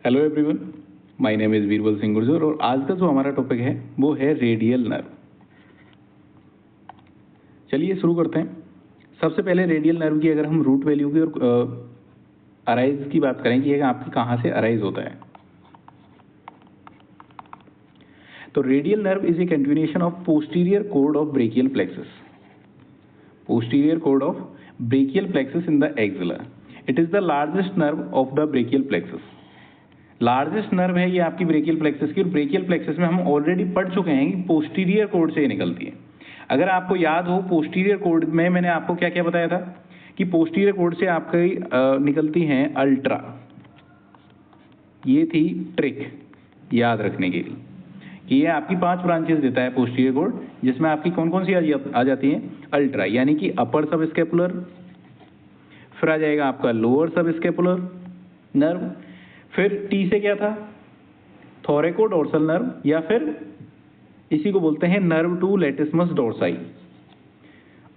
Hello everyone, my name is Birbal Singh Gurjar और आज का जो हमारा टॉपिक है वो है रेडियल नर्व। चलिए शुरू करते हैं। सबसे पहले रेडियल नर्व की अगर हम रूट वैल्यू की और अराइज की बात करें कि ये आपकी कहाँ से अराइज होता है, तो radial nerve is a continuation of posterior cord of brachial plexus. Posterior cord of brachial plexus in the axilla. It is the largest nerve of the brachial plexus. Largest nerve है ये आपकी brachial plexus की, और brachial plexus में हम already पढ़ चुके हैं कि पोस्टीरियर कॉर्ड से निकलती है। अगर आपको याद हो, पोस्टीरियर कॉर्ड में मैंने आपको क्या क्या बताया था कि पोस्टीरियर कॉर्ड से आपकी निकलती हैं अल्ट्रा। ये थी ट्रिक याद रखने के लिए कि ये आपकी 5 ब्रांचेस देता है पोस्टीरियर कॉर्ड, जिसमें आपकी कौन कौन सी आ जाती हैं? अल्ट्रा, यानी कि अपर सब स्केपुलर, फिर आ जाएगा आपका लोअर सब स्केपुलर नर्व, फिर टी से क्या था? थोरैकोडोर्सल नर्व, या फिर इसी को बोलते हैं नर्व टू लेटिसमस डोर्साई।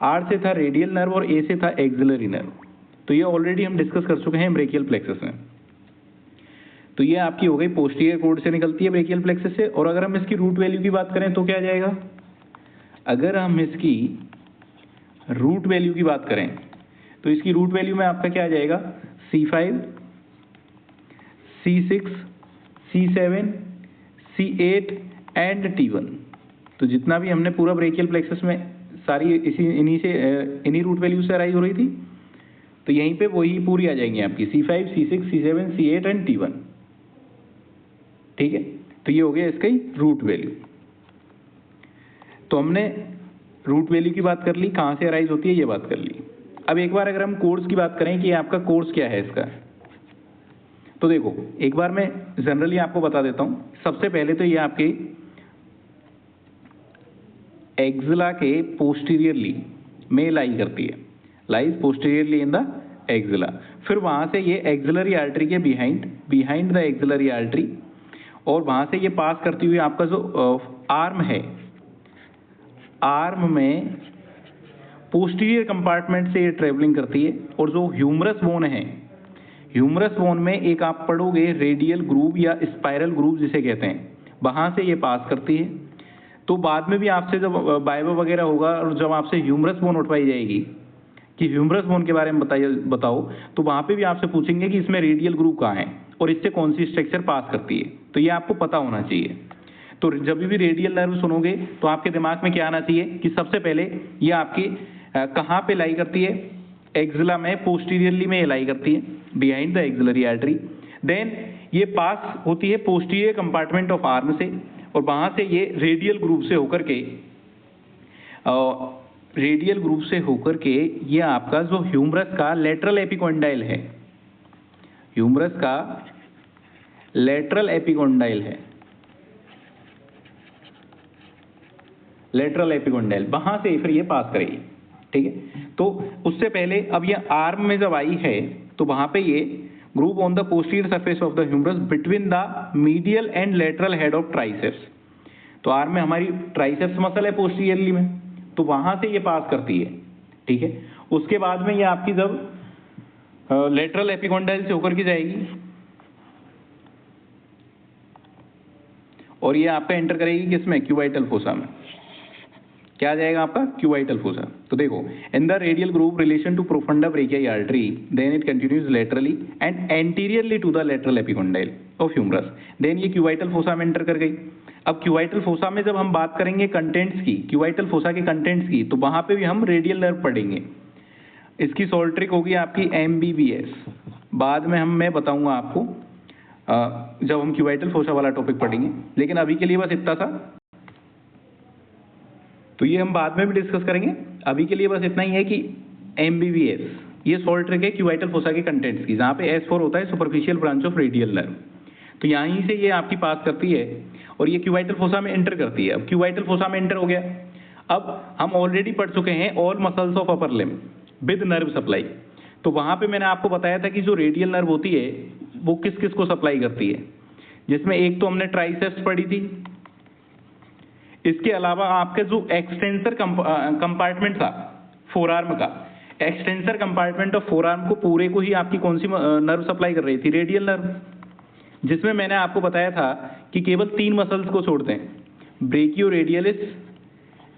आर से था रेडियल नर्व और ए से था एक्सिलरी नर्व। तो ये ऑलरेडी हम डिस्कस कर चुके हैं ब्रेकियल प्लेक्सस में। तो ये आपकी हो गई पोस्टीरियर कॉर्ड से निकलती है ब्रेकियल प्लेक्सस से। और अगर हम इसकी रूट वैल्यू की बात करें तो क्या जाएगा? अगर हम इसकी रूट वैल्यू की बात करें तो इसकी रूट वैल्यू में आपका क्या आ जाएगा? C5, C6, C7, C8 and T1। तो जितना भी हमने पूरा ब्रेकियल प्लेक्सस में सारी इन्हीं रूट वैल्यू से अराइज हो रही थी, तो यहीं पे वही पूरी आ जाएंगी आपकी C5, C6, C7, C8 and T1। ठीक है, तो ये हो गया इसका ही रूट वैल्यू। तो हमने रूट वैल्यू की बात कर ली, कहाँ से अराइज होती है ये बात कर ली। अब एक बार अगर हम कोर्स की बात करें कि आपका कोर्स क्या है इसका, तो देखो एक बार मैं जनरली आपको बता देता हूं। सबसे पहले तो ये आपके एक्सिला के पोस्टीरियरली में लाई करती है, lies posteriorly in the axilla. फिर वहां से ये एक्सिलरी आर्टरी के बिहाइंड द एक्सिलरी आर्टरी, और वहां से ये पास करती हुई आपका जो आर्म है, आर्म में पोस्टीरियर कंपार्टमेंट से ये ट्रेवलिंग करती है। और जो ह्यूमरस बोन है, ह्यूमरस बोन में एक आप पढ़ोगे रेडियल ग्रूव या स्पाइरल ग्रूव जिसे कहते हैं, वहां से ये पास करती है। तो बाद में भी आपसे जब बायोबा वगैरह होगा और जब आपसे ह्यूमरस बोन उठवाई जाएगी कि ह्यूमरस बोन के बारे में बताओ, तो वहां पे भी आपसे पूछेंगे कि इसमें रेडियल ग्रूव कहाँ है और इससे कौन सी स्ट्रक्चर पास करती है। तो ये आपको पता होना चाहिए। तो जब भी रेडियल नर्व सुनोगे तो आपके दिमाग में क्या आना चाहिए कि सबसे पहले ये आपकी कहाँ पे लाई करती है? एक्सिला में पोस्टीरियरली में ये लाई करती है, behind the axillary artery. Then ये पास होती है पोस्टीरियर कंपार्टमेंट ऑफ आर्म से, और वहां से ये रेडियल ग्रूव से होकर के ये आपका जो ह्यूमरस का लेटरल एपिकोंडाइल है, ह्यूमरस का लेटरल एपिकोंडाइल है, लेटरल एपिकोंडाइल, वहां से फिर ये पास करेगी। ठीक है, तो उससे पहले अब ये आर्म में जब आई है तो वहां पे ये groove on the posterior surface of the humerus between the medial and lateral head of triceps. तो आर्म में हमारी ट्राइसेप्स मसल है पोस्टीरियरली में, तो वहां से ये पास करती है। ठीक है, उसके बाद में ये आपकी जब लेटरल एपिकोंडाइल से होकर के जाएगी और ये आपका एंटर करेगी किसमें? क्यूबाइटल फोसा में। क्या आ जाएगा आपका? Cubital fossa. तो देखो, in the radial groove relation to profunda brachii artery, then it continues laterally and anteriorly to the lateral epicondyle of humerus. Then ये क्यूबाइटल फोसा में एंटर कर गई। अब क्यूबाइटल फोसा में जब हम बात करेंगे कंटेंट्स की, क्यूबाइटल फोसा के कंटेंट्स की, तो वहां पे भी हम रेडियल नर्व पढ़ेंगे। इसकी सॉल्ट ट्रिक होगी आपकी MBBS। बाद में मैं बताऊंगा आपको जब हम क्यूबाइटल फोसा वाला टॉपिक पढ़ेंगे, लेकिन अभी के लिए बस इतना सा। तो ये हम बाद में भी डिस्कस करेंगे, अभी के लिए बस इतना ही है कि MBBS ये सॉल्ट ट्रिक है क्यूबाइटल फोसा के कंटेंट्स की, जहाँ पे S4 होता है superficial branch of radial nerve. तो यहीं से ये आपकी पास करती है और ये क्यूबाइटल फोसा में एंटर करती है। अब क्यूबाइटल फोसा में एंटर हो गया। अब हम ऑलरेडी पढ़ चुके हैं all muscles of upper limb with nerve supply. तो वहां पे मैंने आपको बताया था कि जो रेडियल नर्व होती है वो किस किस को सप्लाई करती है, जिसमें एक तो हमने ट्राइसेप्स पढ़ी थी। इसके अलावा आपके जो एक्सटेंसर कंपार्टमेंट था फोरआर्म का, एक्सटेंसर कंपार्टमेंट ऑफ फोरआर्म को पूरे को ही आपकी कौन सी नर्व सप्लाई कर रही थी? Radial nerve. जिसमें मैंने आपको बताया था कि केवल 3 मसल्स को छोड़ते हैं, ब्रेकियो radialis,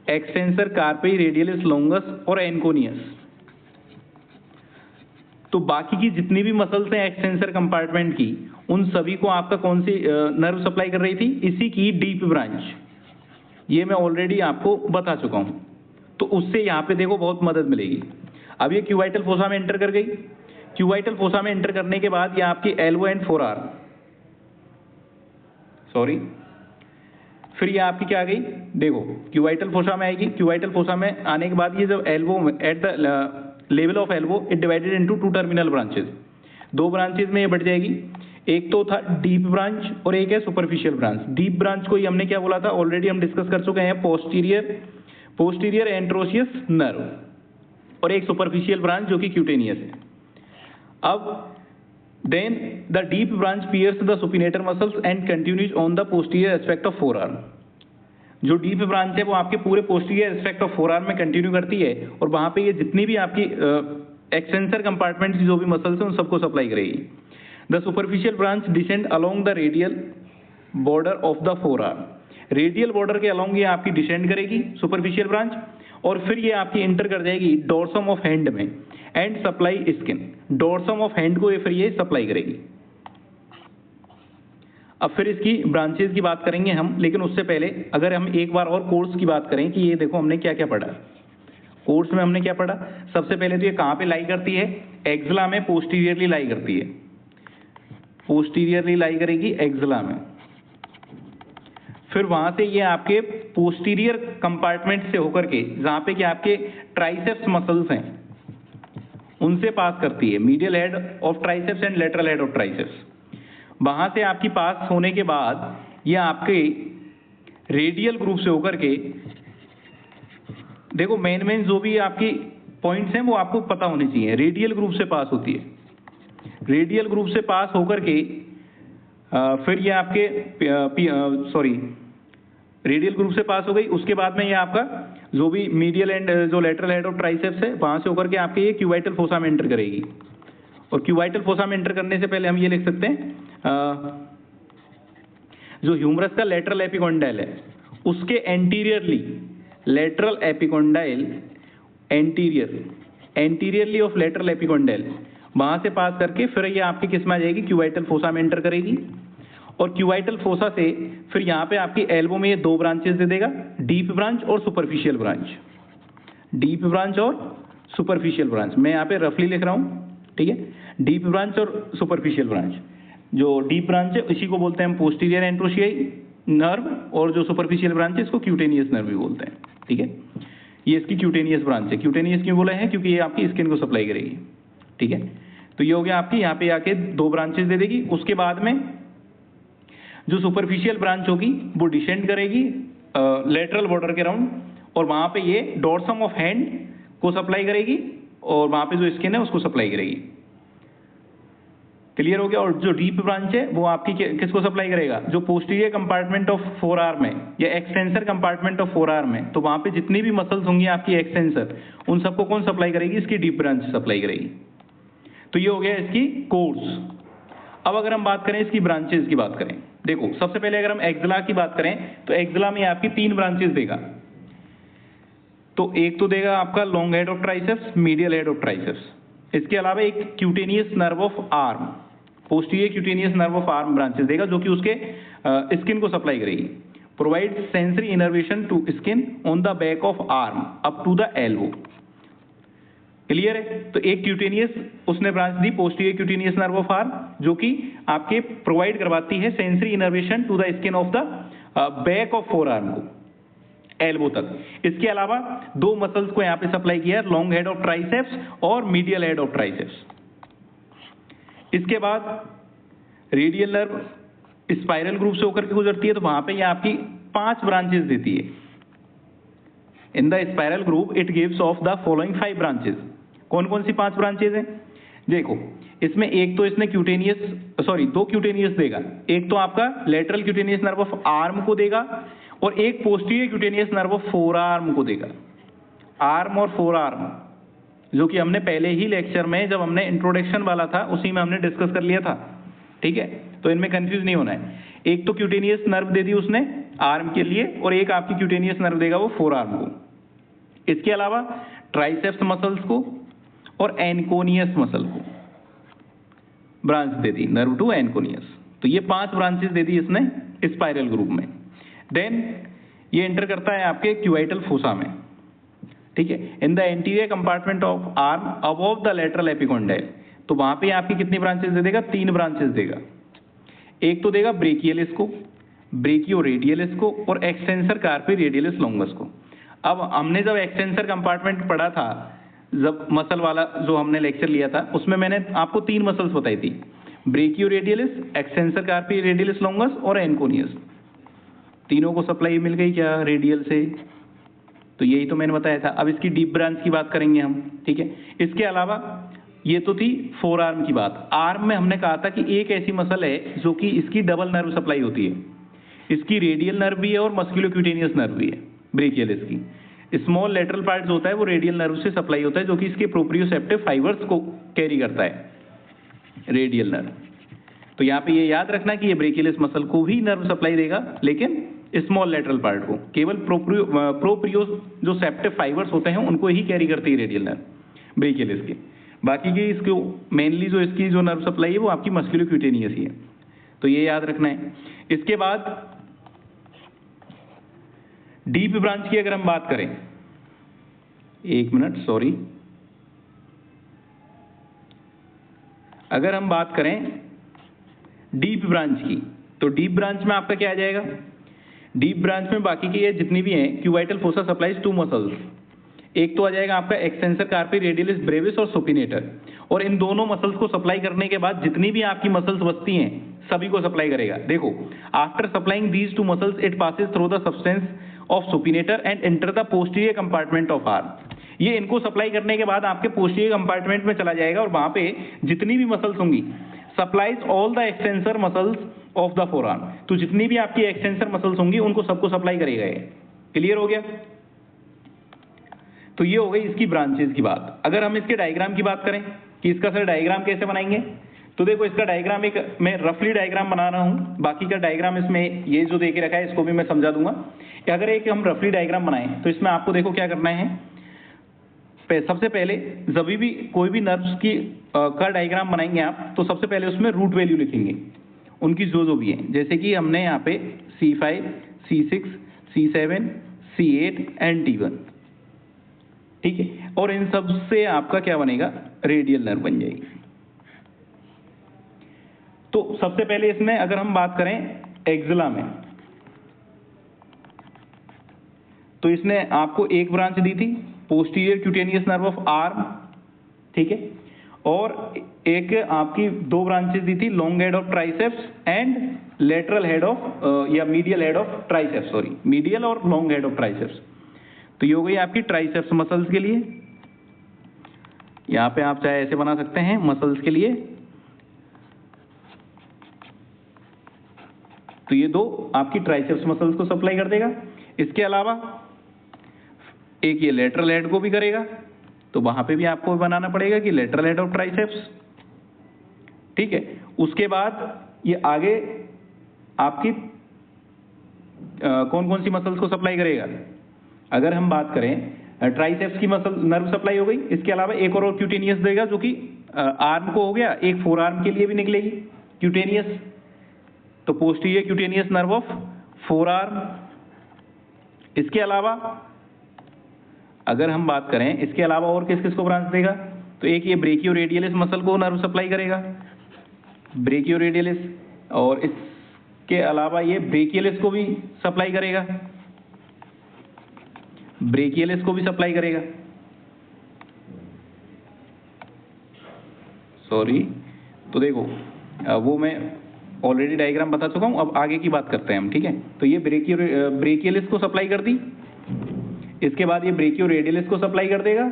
extensor carpi radialis longus और एंकोनियस। तो बाकी की जितनी भी मसल्स हैं एक्सटेंसर कंपार्टमेंट की, उन सभी को आपका कौन सी नर्व सप्लाई कर रही थी? इसी की डीप ब्रांच। ये मैं ऑलरेडी आपको बता चुका हूं। तो उससे यहाँ पे देखो बहुत मदद मिलेगी। अब ये क्यूबाइटल फोसा में एंटर कर गई। क्यूबाइटल फोसा में एंटर करने के बाद ये आपकी elbow and four arm, sorry, फिर ये आपकी क्या आ गई? देखो क्यूबाइटल फोसा में आएगी। क्यूबाइटल फोसा में आने के बाद ये जब elbow at the level of elbow it divided into 2 terminal branches. 2 branches में ये बढ़ जाएगी। एक तो था डीप ब्रांच और एक है सुपरफिशियल ब्रांच। डीप ब्रांच को ही हमने क्या बोला था? ऑलरेडी हम डिस्कस कर चुके हैं, पोस्टीरियर एंट्रोसियस नर्व, और एक सुपरफिशियल ब्रांच जो कि क्यूटेनियस है। अब then the deep branch pierce the supinator muscles and continues on the posterior aspect of forearm. जो डीप ब्रांच है वो आपके पूरे posterior aspect of forearm में कंटिन्यू करती है, और वहां पे ये जितनी भी आपकी एक्सटेंसर कंपार्टमेंट की जो भी मसल्स हैं उन सबको सप्लाई करेगी। The superficial branch descend along the radial border of the four arm. Radial border के अलोंग ये आपकी डिसेंड करेगी सुपरफिशियल ब्रांच, और फिर ये आपकी एंटर कर जाएगी डोर्सम ऑफ हैंड में and supply skin. Dorsum of hand को फिर ये सप्लाई करेगी। अब फिर इसकी ब्रांचेस की बात करेंगे हम, लेकिन उससे पहले अगर हम एक बार और कोर्स की बात करें कि ये देखो हमने क्या क्या पढ़ा। कोर्स में हमने क्या पढ़ा? सबसे पहले तो ये कहाँ पे लाई करती है? एक्सला में पोस्टीरियरली लाई करती है। पोस्टीरियरली लाई करेगी एक्सला में। फिर वहां से ये आपके पोस्टीरियर कंपार्टमेंट से होकर के जहां पे कि आपके ट्राइसेप्स मसल्स हैं उनसे पास करती है, medial head of triceps and lateral head of triceps. वहां से आपकी पास होने के बाद ये आपके रेडियल ग्रुप से होकर के, देखो मेन जो भी आपकी पॉइंट्स हैं वो आपको पता होने चाहिए। रेडियल ग्रुप से पास होती है। रेडियल ग्रुप से पास होकर के फिर ये आपके रेडियल ग्रुप से पास हो गई। उसके बाद में ये आपका जो भी मीडियल एंड जो लेटरल हेड ऑफ ट्राइसेप्स है वहां से होकर के आपके ये क्यूबाइटल फोसा में एंटर करेगी। और क्यूबाइटल फोसा में एंटर करने से पहले हम ये लिख सकते हैं जो ह्यूमरस का लेटरल एपिकोंडाइल है उसके anteriorly, lateral epicondyle anteriorly of lateral epicondyle, वहां से पास करके फिर ये आपकी किस में आ जाएगी? क्यूबाइटल फोसा में एंटर करेगी। और क्यूबाइटल फोसा से फिर यहाँ पे आपकी एल्बो में ये 2 ब्रांचेस दे देगा, डीप ब्रांच और सुपरफिशियल ब्रांच। डीप ब्रांच और सुपरफिशियल ब्रांच मैं यहाँ पे रफली लिख रहा हूँ, ठीक है? डीप ब्रांच और सुपरफिशियल ब्रांच। जो डीप ब्रांच है इसी को बोलते हैं हम पोस्टीरियर एंट्रोसियाई नर्व, और जो सुपरफिशियल ब्रांच है इसको क्यूटेनियस नर्व भी बोलते हैं, ठीक है? ये इसकी क्यूटेनियस ब्रांच है। क्यूटेनियस क्यों बोला है? क्योंकि ये आपकी स्किन को सप्लाई करेगी, ठीक है? तो ये हो गया आपकी, यहाँ पे आके 2 ब्रांचेस दे देगी। उसके बाद में जो सुपरफिशियल ब्रांच होगी वो डिसेंड करेगी लेटरल बॉर्डर के राउंड, और वहां पे ये डोर्सम ऑफ हैंड को सप्लाई करेगी, और वहां पे जो स्किन है उसको सप्लाई करेगी। क्लियर हो गया? और जो डीप ब्रांच है वो आपकी किसको सप्लाई करेगा? जो posterior compartment of four arm है या extensor compartment of four arm है, तो वहां पे जितनी भी मसल्स होंगी आपकी एक्सटेंसर, उन सबको कौन सप्लाई करेगी? इसकी डीप ब्रांच सप्लाई करेगी। तो ये हो गया इसकी कोर्स। अब अगर हम बात करें इसकी ब्रांचेस की बात करें, देखो सबसे पहले अगर हम एक्सला की बात करें तो एक्सला में आपकी 3 ब्रांचेस देगा। तो एक तो देगा आपका long head of triceps, medial head of triceps. इसके अलावा एक cutaneous nerve of arm, posterior cutaneous nerve of arm branches देगा, जो कि उसके स्किन को सप्लाई करेगी। Provide sensory innervation to skin on the back of arm up to the elbow. Clear है? तो एक क्यूटेनियस उसने ब्रांच दी, posterior cutaneous nerve of arm, जो कि आपके प्रोवाइड करवाती है sensory innervation to the skin of the back of four arm को एल्बो तक। इसके अलावा 2 मसल्स को यहाँ पे सप्लाई किया, लॉन्ग हेड ऑफ ट्राइसेप्स और मीडियल हेड ऑफ ट्राइसेप्स। इसके बाद रेडियल नर्व स्पाइरल ग्रुप से होकर के गुजरती है, तो वहां पे ये आपकी 5 ब्रांचेस देती है। In the spiral group it gives off the following 5 branches. कौन कौन सी 5 ब्रांचेस हैं? देखो इसमें एक तो इसने दो क्यूटेनियस देगा। एक तो आपका lateral cutaneous nerve of arm को देगा, और एक posterior cutaneous nerve of four arm को देगा। आर्म और फोर आर्म जो कि हमने पहले ही लेक्चर में जब हमने इंट्रोडक्शन वाला था उसी में हमने डिस्कस कर लिया था, ठीक है? तो इनमें कंफ्यूज नहीं होना है। एक तो क्यूटेनियस नर्व दे दी उसने आर्म के लिए और एक आपकी क्यूटेनियस नर्व देगा वो फोर आर्म को। इसके अलावा ट्राइसेप्स मसल्स को और एनकोनियस मसल को ब्रांच दे दी, नर्व टू एनकोनियस। तो ये 5 ब्रांचेस दे दी इसने स्पाइरल ग्रुप में। देन ये एंटर करता है आपके क्यूबाइटल फोसा में, ठीक है, in the anterior compartment of arm above the lateral epicondyle. तो वहां पे आपकी कितनी ब्रांचेस दे देगा? 3 ब्रांचेस देगा। एक तो देगा ब्रेकियलिस को, ब्रेकियो रेडियलिस को और एक्सटेंसर कार्पी रेडियलिस लॉन्गस को। अब हमने जब एक्सटेंसर कंपार्टमेंट पढ़ा था, जब मसल वाला जो हमने लेक्चर लिया था, उसमें मैंने आपको 3 मसल्स बताई थी, ब्रेकियो radialis, extensor carpi radialis longus और एनकोनियस। तीनों को सप्लाई मिल गई क्या रेडियल से? तो यही तो मैंने बताया था। अब इसकी डीप ब्रांच की बात करेंगे हम, ठीक है। इसके अलावा ये तो थी फोर आर्म की बात। आर्म में हमने कहा था कि एक ऐसी मसल है जो कि इसकी डबल नर्व सप्लाई होती है, इसकी रेडियल नर्व भी है और मस्कुलोक्यूटेनियस नर्व भी है, ब्रेकियलिस की। स्मॉल लेटरल पार्ट जो होता है वो रेडियल नर्व से सप्लाई होता है, जो कि इसके प्रोप्रियोसेप्टिव फाइबर्स को कैरी करता है, रेडियल नर्व। तो यहाँ पे ये याद रखना कि ये ब्रेकियलिस मसल को भी नर्व सप्लाई देगा, लेकिन स्मॉल लेटरल पार्ट को। केवल प्रोप्रियो जो सेप्टिव फाइबर्स होते हैं उनको ही कैरी करती है रेडियल नर्व ब्रेकियलिस के। बाकी की इसको मेनली जो इसकी जो नर्व सप्लाई है वो आपकी मस्कुलोक्यूटेनियस ही है, तो ये याद रखना है। इसके बाद डीप ब्रांच की अगर हम बात करें, एक मिनट सॉरी, अगर हम बात करें डीप ब्रांच की, तो डीप ब्रांच में आपका क्या आ जाएगा? डीप ब्रांच में बाकी की ये जितनी भी हैं, क्यूबाइटल फोसा सप्लाइज 2 मसल्स। एक तो आ जाएगा आपका एक्सटेंसर कार्पी रेडियलिस ब्रेविस और सुपिनेटर, और इन दोनों मसल्स को सप्लाई करने के बाद जितनी भी आपकी मसल्स बचती हैं सभी को सप्लाई करेगा। देखो, after supplying these 2 muscles it passes through the substance of supinator and enter the posterior compartment of arm. ये इनको सप्लाई करने के बाद आपके पोस्टीरियर कंपार्टमेंट में चला जाएगा और वहां पे जितनी भी मसल्स होंगी, supplies all the extensor muscles of the four arm. तो जितनी भी आपकी एक्सटेंसर मसल्स होंगी उनको सबको सप्लाई करेगा ये। क्लियर हो गया? तो ये हो गई इसकी ब्रांचेस की बात। अगर हम इसके डायग्राम की बात करें कि इसका सर डायग्राम कैसे बनाएंगे, तो देखो इसका डायग्राम एक मैं रफली डायग्राम बना रहा हूं, बाकी का डायग्राम इसमें ये जो दे के रखा है इसको भी मैं समझा दूंगा। कि अगर एक हम रफली डायग्राम बनाएं तो इसमें आपको देखो क्या करना है। सबसे पहले जब भी कोई भी नर्व्स की का डायग्राम बनाएंगे आप, तो सबसे पहले उसमें रूट वैल्यू लिखेंगे उनकी जो भी है। जैसे कि हमने यहाँ पे C5, C6, C7, C8 and T1, ठीक है। और इन सब से आपका क्या बनेगा? रेडियल नर्व बन जाएगी। तो सबसे पहले इसमें अगर हम बात करें एक्जिला में, तो इसने आपको एक ब्रांच दी थी, posterior cutaneous nerve of arm, ठीक है, और एक आपकी 2 ब्रांचेस दी थी, long head of triceps and lateral head of या medial head of triceps, sorry medial और लॉन्ग हेड ऑफ ट्राइसेप्स। तो ये हो गई आपकी ट्राइसेप्स मसल्स के लिए। यहां पे आप चाहे ऐसे बना सकते हैं मसल्स के लिए। तो ये 2 आपकी ट्राइसेप्स मसल्स को सप्लाई कर देगा। इसके अलावा एक ये लेटरल हेड को भी करेगा, तो वहां पे भी आपको बनाना पड़ेगा कि लेटरल हेड ऑफ ट्राइसेप्स, ठीक है। उसके बाद ये आगे आपकी कौन कौन सी मसल्स को सप्लाई करेगा? अगर हम बात करें ट्राइसेप्स की मसल नर्व सप्लाई हो गई। इसके अलावा एक और क्यूटेनियस देगा जो कि आर्म को हो गया, एक फोर आर्म के लिए भी निकलेगी क्यूटेनियस, तो posterior cutaneous nerve of four arm. इसके अलावा अगर हम बात करें इसके अलावा और किस किस को ब्रांच देगा, तो एक ये ब्रेकियो रेडियलिस मसल को नर्व सप्लाई करेगा, ब्रेकियो रेडियलिस, और इसके अलावा ये ब्रेकियलिस को भी सप्लाई करेगा, ब्रेकियलिस को भी सप्लाई करेगा, सॉरी। तो देखो वो मैं ऑलरेडी डायग्राम बता चुका हूं, अब आगे की बात करते हैं हम, ठीक है। तो ये ब्रेकियलिस को सप्लाई कर दी। इसके बाद ये ब्रेकियो रेडियलिस को सप्लाई कर देगा,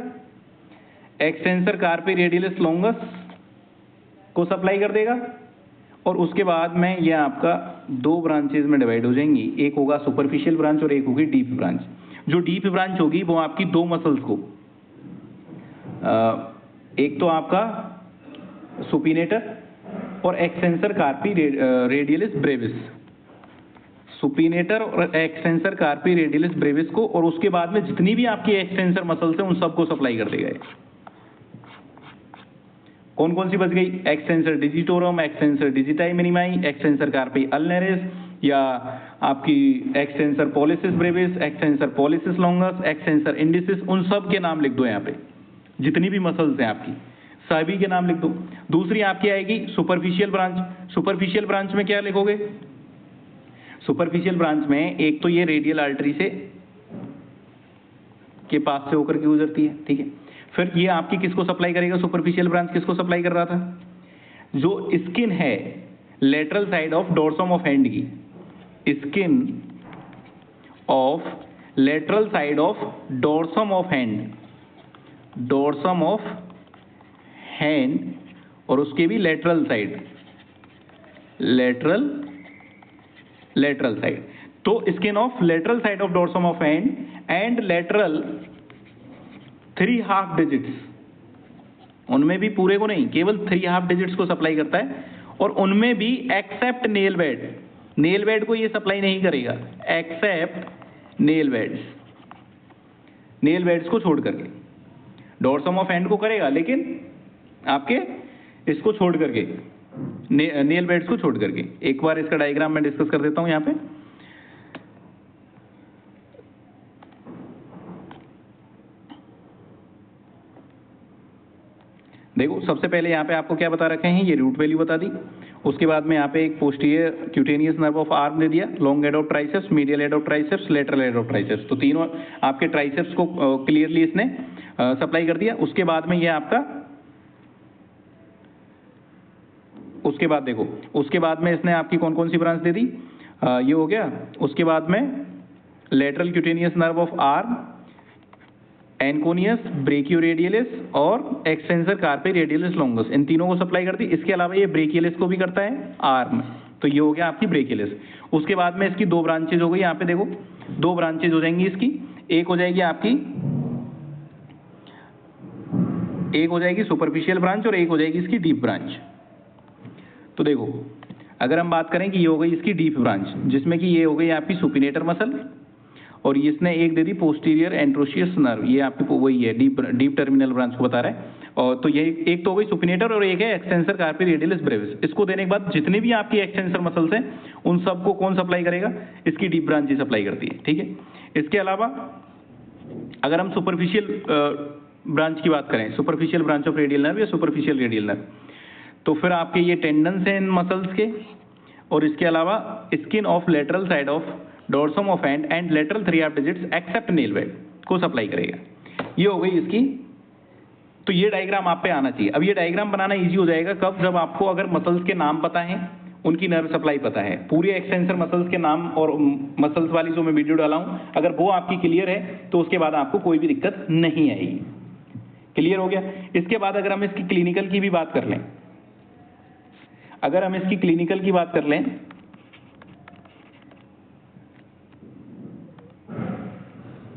एक्सटेंसर कार्पी रेडियलिस लॉन्गस को सप्लाई कर देगा, और उसके बाद में ये आपका 2 ब्रांचेज में डिवाइड हो जाएंगी। एक होगा सुपरफिशियल ब्रांच और एक होगी डीप ब्रांच। जो डीप ब्रांच होगी वो आपकी 2 मसल्स को, एक तो आपका सुपिनेटर और extensor carpi radialis Brevis. Supinator और एक्सटेंसर कार्पी रेडियलिस ब्रेविस को, और उसके बाद में जितनी भी आपकी एक्सटेंसर मसल्स हैं उन सबको सप्लाई कर देगा। कौन कौन सी बच गई? Extensor digitorum, extensor digiti minimi, extensor carpi ulnaris, या आपकी extensor pollicis brevis, extensor pollicis longus, extensor indicis, उन सब के नाम लिख दो यहाँ पे, जितनी भी मसल्स हैं आपकी सभी के नाम लिख दो। दूसरी आपकी आएगी सुपरफिशियल ब्रांच। सुपरफिशियल ब्रांच में क्या लिखोगे? सुपरफिशियल ब्रांच में एक तो ये रेडियल आर्टरी से के पास से होकर के गुजरती है, ठीक है। फिर ये आपकी किसको सप्लाई करेगा? सुपरफिशियल ब्रांच किसको सप्लाई कर रहा था? जो स्किन है lateral side of dorsum of hand की, skin of lateral side of dorsum of hand, dorsum of hand, और उसके भी लेटरल साइड, लेटरल साइड। तो skin of lateral side of dorsum of hand and lateral 3.5 digits, उनमें भी पूरे को नहीं, केवल 3.5 डिजिट्स को सप्लाई करता है, और उनमें भी except nail bed, nail bed को ये सप्लाई नहीं करेगा, except nail beds, nail beds को छोड़ करके। डोर्सम ऑफ हैंड को करेगा लेकिन आपके इसको छोड़ करके, नेल बेड्स को छोड़ करके। एक बार इसका डायग्राम मैं डिस्कस कर देता हूं यहां पे। देखो सबसे पहले यहाँ पे आपको क्या बता रखे हैं, ये रूट वैल्यू बता दी। उसके बाद में यहाँ पे एक posterior cutaneous nerve of arm दे दिया, long head of triceps, medial head of triceps, lateral head of triceps. तो तीनों आपके ट्राइसेप्स को क्लियरली इसने सप्लाई कर दिया। उसके बाद में ये आपका, उसके बाद देखो, उसके बाद में इसने आपकी कौन कौन सी ब्रांच दे दी, ये हो गया। उसके बाद में lateral cutaneous nerve of arm, anconeus, brachioradialis और एक्सटेंसर कार्पी रेडियलिस लॉन्गस, इन तीनों को सप्लाई करती। इसके अलावा ये ब्रेकियलिस को भी करता है आर्म, तो ये हो गया आपकी ब्रेकियलिस। उसके बाद में इसकी दो ब्रांचेज हो गई, यहाँ पे देखो दो ब्रांचेज हो जाएंगी इसकी। एक हो जाएगी आपकी, एक हो जाएगी सुपरफिशियल ब्रांच और एक हो जाएगी इसकी डीप ब्रांच। तो देखो अगर हम बात करें कि ये हो गई इसकी डीप ब्रांच, जिसमें कि ये हो गई आपकी सुपिनेटर मसल, और इसने एक दे दी पोस्टीरियर एंट्रोशियस नर्व, ये आपकी वही है डीप टर्मिनल ब्रांच को बता रहा है। और तो ये एक तो हो गई सुपिनेटर और एक है एक्सटेंसर कार्पी रेडियलिस ब्रेविस। इसको देने के बाद जितने भी आपकी एक्सटेंसर मसल्स हैं उन सबको कौन सप्लाई करेगा? इसकी डीप ब्रांच ही सप्लाई करती है, ठीक है। इसके अलावा अगर हम सुपरफिशियल ब्रांच की बात करें, superficial branch of radial nerve या सुपरफिशियल रेडियल नर्व, तो फिर आपके ये टेंडन्स हैं इन मसल्स के, और इसके अलावा skin of lateral side of dorsum of hand and lateral 3.5 digits except nail bed को सप्लाई करेगा। ये हो गई इसकी। तो ये डायग्राम आप पे आना चाहिए। अब ये डायग्राम बनाना इजी हो जाएगा कब? जब आपको अगर मसल्स के नाम पता है, उनकी नर्व सप्लाई पता है, पूरे एक्सटेंसर मसल्स के नाम और मसल्स वाली जो मैं वीडियो डाला हूं, अगर वो आपकी क्लियर है तो उसके बाद आपको कोई भी दिक्कत नहीं आएगी। क्लियर हो गया? इसके बाद अगर हम इसकी क्लिनिकल की भी बात कर लें, अगर हम इसकी क्लिनिकल की बात कर लें,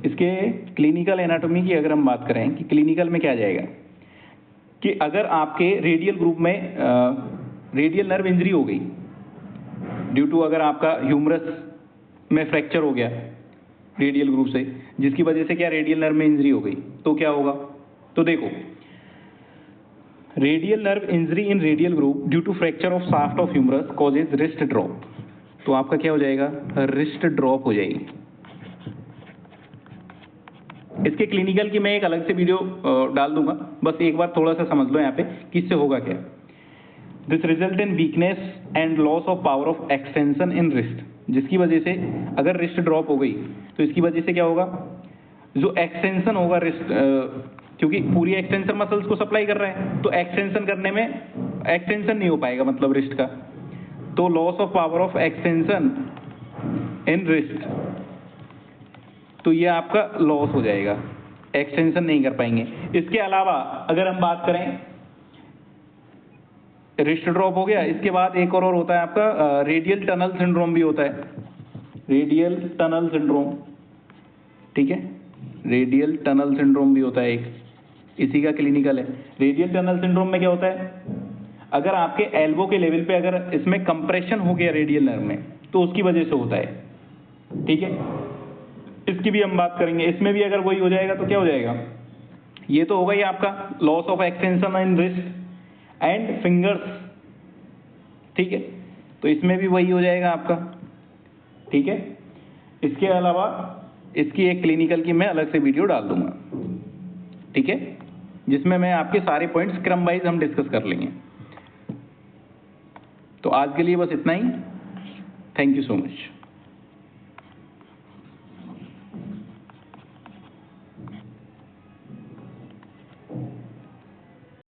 इसके क्लिनिकल एनाटॉमी की अगर हम बात करें कि क्लिनिकल में क्या जाएगा, कि अगर आपके रेडियल ग्रुप में रेडियल नर्व इंजरी हो गई ड्यू टू, अगर आपका ह्यूमरस में फ्रैक्चर हो गया रेडियल ग्रुप से, जिसकी वजह से क्या रेडियल नर्व में इंजरी हो गई, तो क्या होगा? तो देखो, radial nerve injury in radial groove due to fracture of shaft of humerus causes wrist drop. तो आपका क्या हो जाएगा? रिस्ट ड्रॉप हो जाएगी। इसके क्लिनिकल की मैं एक अलग से वीडियो डाल दूंगा, बस एक बार थोड़ा सा समझ लो यहाँ पे कि इससे होगा क्या। This result in weakness and loss of power of extension in wrist, जिसकी वजह से अगर रिस्ट ड्रॉप हो गई तो इसकी वजह से क्या होगा? जो एक्सटेंशन होगा रिस्ट, क्योंकि पूरी एक्सटेंशन मसल्स को सप्लाई कर रहा है, तो एक्सटेंशन करने में एक्सटेंशन नहीं हो पाएगा, मतलब रिस्ट का, तो loss of power of extension in wrist, तो ये आपका लॉस हो जाएगा, एक्सटेंशन नहीं कर पाएंगे। इसके अलावा अगर हम बात करें, रिस्ट ड्रॉप हो गया, इसके बाद एक और होता है आपका रेडियल टनल सिंड्रोम भी होता है, रेडियल टनल सिंड्रोम, ठीक है, रेडियल टनल सिंड्रोम भी होता है एक, इसी का क्लिनिकल है। रेडियल टनल सिंड्रोम में क्या होता है? अगर आपके एल्बो के लेवल पे अगर इसमें कंप्रेशन हो गया रेडियल नर्व में तो उसकी वजह से होता है, ठीक है। इसकी भी हम बात करेंगे, इसमें भी अगर वही हो जाएगा तो क्या हो जाएगा, ये तो होगा ही आपका loss of extension in wrist and fingers, ठीक है, तो इसमें भी वही हो जाएगा आपका, ठीक है। इसके अलावा इसकी एक क्लिनिकल की मैं अलग से वीडियो डाल दूंगा, ठीक है, जिसमें मैं आपके सारे पॉइंट्स क्रम वाइज हम डिस्कस कर लेंगे। तो आज के लिए बस इतना ही, थैंक यू सो मच।